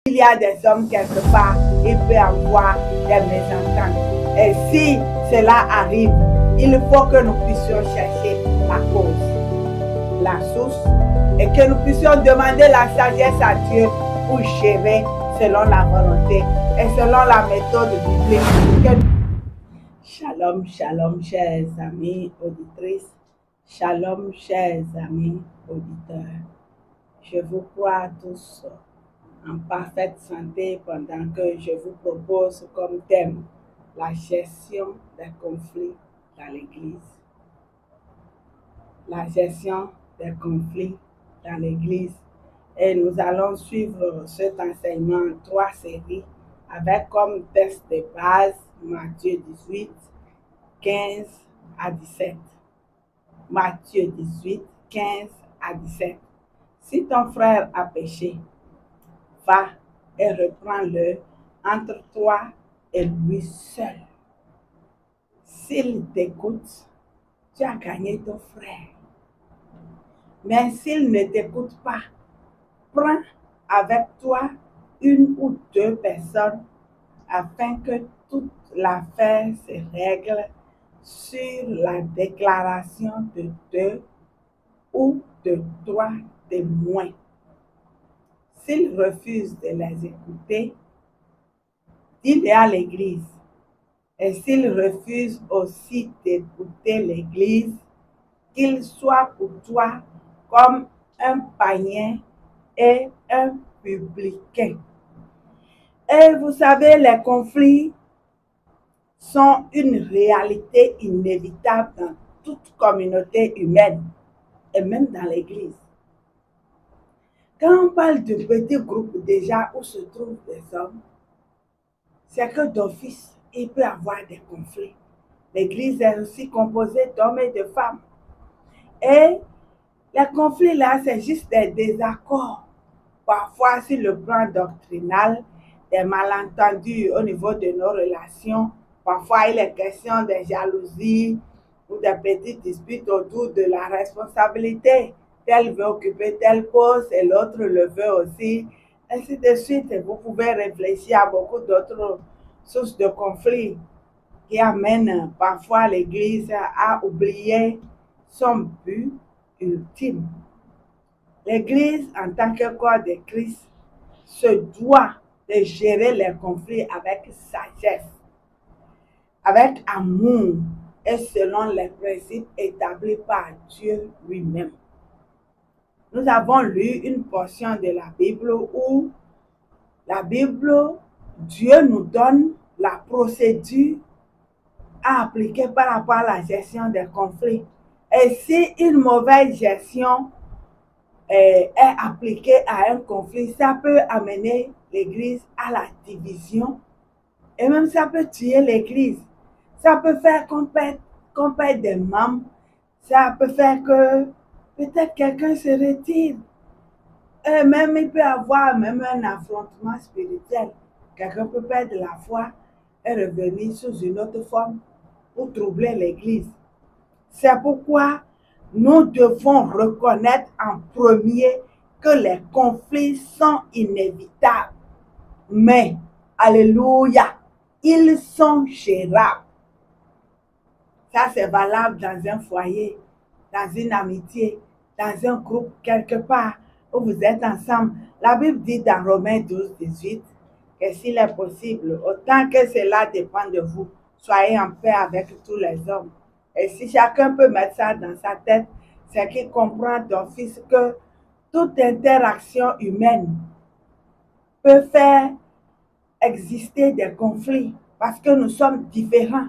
Il y a des hommes quelque part, il peut y avoir des mésententes. Et si cela arrive, il faut que nous puissions chercher la cause, la source, et que nous puissions demander la sagesse à Dieu pour gérer selon la volonté et selon la méthode biblique. Shalom, shalom, chers amis auditrices. Shalom, chers amis auditeurs. Je vous crois tous en parfaite santé pendant que je vous propose comme thème la gestion des conflits dans l'Église. La gestion des conflits dans l'Église. Et nous allons suivre cet enseignement en 3 séries avec comme texte de base Matthieu 18, 15 à 17. Matthieu 18, 15 à 17. Si ton frère a péché, va et reprends-le entre toi et lui seul. S'il t'écoute, tu as gagné ton frère. Mais s'il ne t'écoute pas, prends avec toi 1 ou 2 personnes afin que toute l'affaire se règle sur la déclaration de 2 ou de 3 témoins. S'ils refusent de les écouter, dis-le à l'Église. Et s'ils refusent aussi d'écouter l'Église, qu'il soit pour toi comme un païen et un publicain. Et vous savez, les conflits sont une réalité inévitable dans toute communauté humaine et même dans l'Église. Quand on parle de petits groupes déjà où se trouvent des hommes, c'est que d'office, il peut y avoir des conflits. L'Église est aussi composée d'hommes et de femmes. Et les conflits là, c'est juste des désaccords. Parfois, sur le plan doctrinal, des malentendus au niveau de nos relations. Parfois, il est question de jalousie ou de petites disputes autour de la responsabilité. Tel veut occuper tel poste et l'autre le veut aussi. Ainsi de suite, vous pouvez réfléchir à beaucoup d'autres sources de conflits qui amènent parfois l'Église à oublier son but ultime. L'Église, en tant que corps de Christ, se doit de gérer les conflits avec sagesse, avec amour et selon les principes établis par Dieu lui-même. Nous avons lu une portion de la Bible où Dieu nous donne la procédure à appliquer par rapport à la gestion des conflits. Et si une mauvaise gestion est appliquée à un conflit, ça peut amener l'Église à la division et même ça peut tuer l'Église. Ça peut faire qu'on perde des membres, ça peut faire que peut-être quelqu'un se retire. Et même il peut y avoir même un affrontement spirituel. Quelqu'un peut perdre la foi et revenir sous une autre forme pour troubler l'Église. C'est pourquoi nous devons reconnaître en premier que les conflits sont inévitables. Mais, alléluia, ils sont gérables. Ça, c'est valable dans un foyer, dans une amitié, dans un groupe quelque part où vous êtes ensemble. La Bible dit dans Romains 12, 18 que s'il est possible, autant que cela dépend de vous, soyez en paix avec tous les hommes. Et si chacun peut mettre ça dans sa tête, c'est qu'il comprend d'office que toute interaction humaine peut faire exister des conflits parce que nous sommes différents.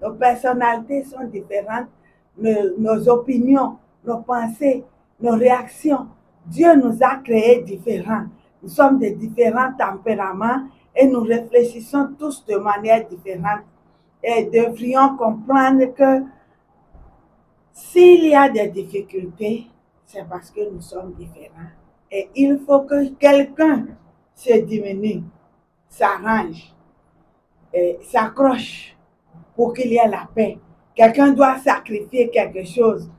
Nos personnalités sont différentes, nos opinions, nos pensées, nos réactions. Dieu nous a créés différents. Nous sommes de différents tempéraments et nous réfléchissons tous de manière différente. Et devrions comprendre que s'il y a des difficultés, c'est parce que nous sommes différents. Et il faut que quelqu'un se diminue, s'arrange, s'accroche pour qu'il y ait la paix. Quelqu'un doit sacrifier quelque chose.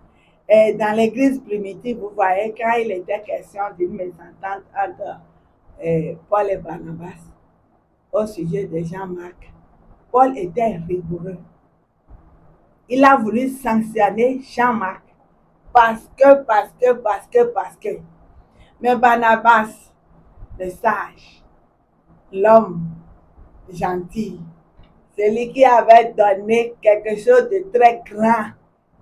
Et dans l'église primitive, vous voyez, quand il était question d'une mésentente entre Paul et Barnabas au sujet de Jean-Marc. Paul était rigoureux. Il a voulu sanctionner Jean-Marc parce que. Mais Barnabas, le sage, l'homme gentil, celui qui avait donné quelque chose de très grand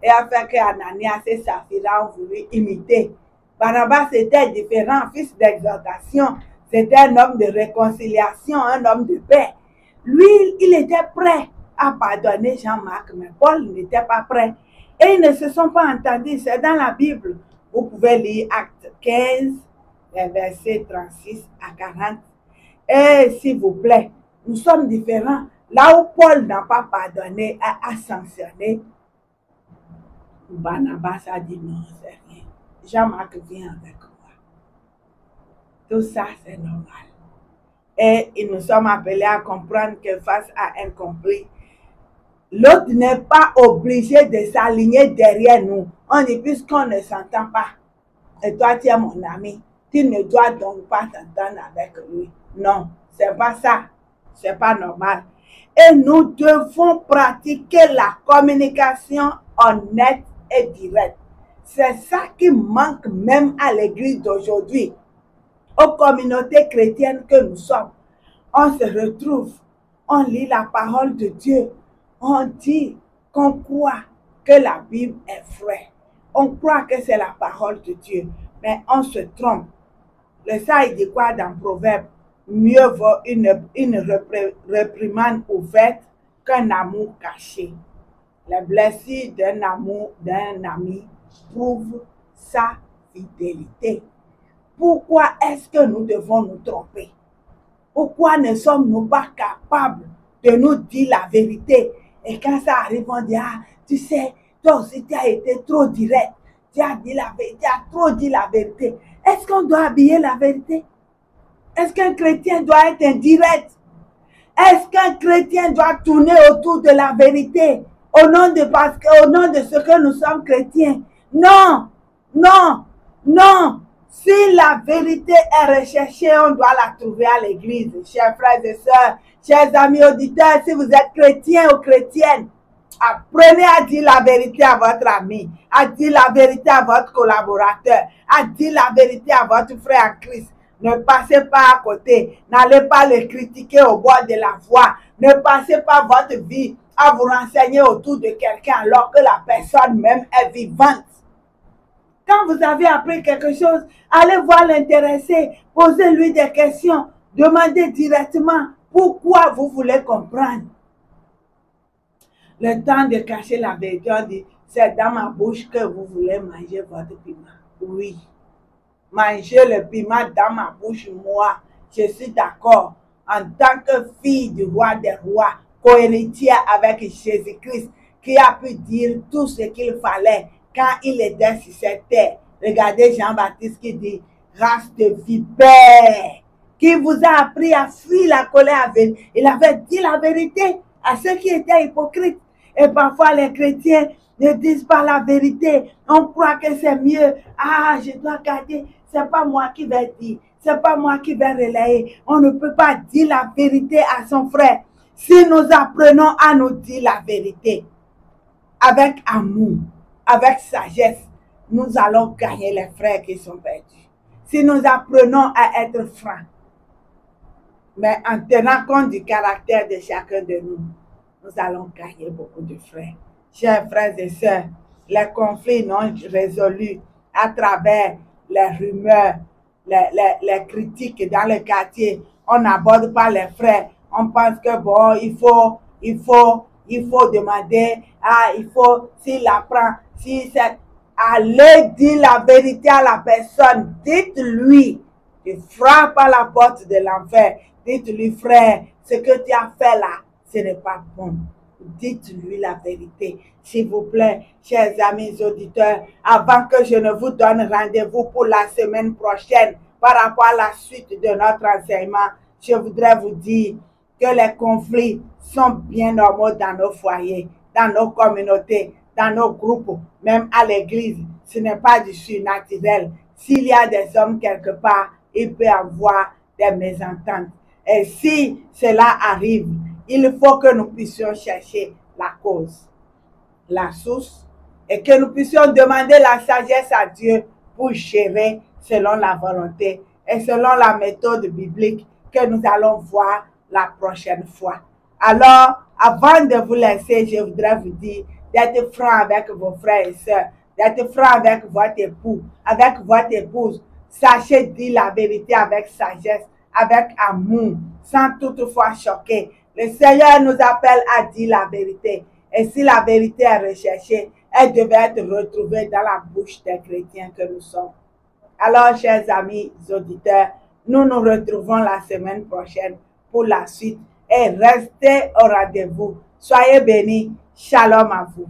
et a fait que Ananias et Saphira ont voulu imiter. Barnabas était différent, fils d'exhortation, c'était un homme de réconciliation, un homme de paix. Lui, il était prêt à pardonner Jean-Marc, mais Paul n'était pas prêt. Et ils ne se sont pas entendus, c'est dans la Bible. Vous pouvez lire Acte 15, les versets 36 à 40. Et s'il vous plaît, nous sommes différents. Là où Paul n'a pas pardonné, a sanctionné, Barnabas a dit non, c'est rien. Jean-Marc vient avec moi. Tout ça, c'est normal. Et nous sommes appelés à comprendre que face à un conflit, l'autre n'est pas obligé de s'aligner derrière nous. On dit, puisqu'on ne s'entend pas, et toi tu es mon ami, tu ne dois donc pas t'entendre avec lui. Non, c'est pas ça. C'est pas normal. Et nous devons pratiquer la communication honnête et directe. C'est ça qui manque même à l'église d'aujourd'hui, aux communautés chrétiennes que nous sommes. On se retrouve, on lit la parole de Dieu, on dit qu'on croit que la Bible est vraie. On croit que c'est la parole de Dieu, mais on se trompe. Le sage dit quoi dans Proverbe? Mieux vaut une réprimande ouverte qu'un amour caché. Les blessures d'un amour d'un ami prouvent sa fidélité. Pourquoi est-ce que nous devons nous tromper? Pourquoi ne sommes-nous pas capables de nous dire la vérité? Et quand ça arrive, on dit, ah, tu sais, toi aussi tu as été trop direct. Tu as dit la vérité, tu as trop dit la vérité. Est-ce qu'on doit habiller la vérité? Est-ce qu'un chrétien doit être indirect? Est-ce qu'un chrétien doit tourner autour de la vérité au nom de ce que nous sommes chrétiens? Non, non, non. Si la vérité est recherchée, on doit la trouver à l'église. Chers frères et sœurs, chers amis auditeurs, si vous êtes chrétiens ou chrétiennes, apprenez à dire la vérité à votre ami, à dire la vérité à votre collaborateur, à dire la vérité à votre frère en Christ. Ne passez pas à côté. N'allez pas le critiquer au bord de la voie. Ne passez pas votre vie à vous renseigner autour de quelqu'un alors que la personne même est vivante. Quand vous avez appris quelque chose, allez voir l'intéressé, posez-lui des questions, demandez directement pourquoi vous voulez comprendre. Le temps de cacher la vérité, on dit, c'est dans ma bouche que vous voulez manger votre piment. Oui. Manger le piment dans ma bouche, moi, je suis d'accord. En tant que fille du roi des rois, cohéritière avec Jésus-Christ, qui a pu dire tout ce qu'il fallait quand il était sur cette terre. Regardez Jean-Baptiste qui dit, race de vipères, qui vous a appris à fuir la colère. Il avait dit la vérité à ceux qui étaient hypocrites. Et parfois les chrétiens ne disent pas la vérité. On croit que c'est mieux. Ah, je dois garder. C'est pas moi qui vais dire. C'est pas moi qui vais relayer. On ne peut pas dire la vérité à son frère. Si nous apprenons à nous dire la vérité avec amour, avec sagesse, nous allons gagner les frères qui sont perdus. Si nous apprenons à être francs, mais en tenant compte du caractère de chacun de nous, nous allons gagner beaucoup de frères. Chers frères et sœurs, les conflits non résolus à travers les rumeurs, les critiques dans le quartier, on n'aborde pas les frères. On pense que bon, il faut demander, ah, il faut, s'il apprend, si c'est, allez dire la vérité à la personne. Dites-lui, tu frappes à la porte de l'enfer. Dites-lui, frère, ce que tu as fait là, ce n'est pas bon. Dites-lui la vérité. S'il vous plaît, chers amis auditeurs, avant que je ne vous donne rendez-vous pour la semaine prochaine par rapport à la suite de notre enseignement, je voudrais vous dire que les conflits sont bien normaux dans nos foyers, dans nos communautés, dans nos groupes, même à l'église. Ce n'est pas du surnaturel. S'il y a des hommes quelque part, il peut y avoir des mésententes. Et si cela arrive, il faut que nous puissions chercher la cause, la source, et que nous puissions demander la sagesse à Dieu pour gérer selon la volonté et selon la méthode biblique que nous allons voir la prochaine fois. Alors, avant de vous laisser, je voudrais vous dire d'être franc avec vos frères et sœurs, d'être franc avec votre époux, avec votre épouse. Sachez dire la vérité avec sagesse, avec amour, sans toutefois choquer. Le Seigneur nous appelle à dire la vérité. Et si la vérité est recherchée, elle devait être retrouvée dans la bouche des chrétiens que nous sommes. Alors, chers amis auditeurs, nous nous retrouvons la semaine prochaine pour la suite et restez au rendez-vous. Soyez bénis. Shalom à vous.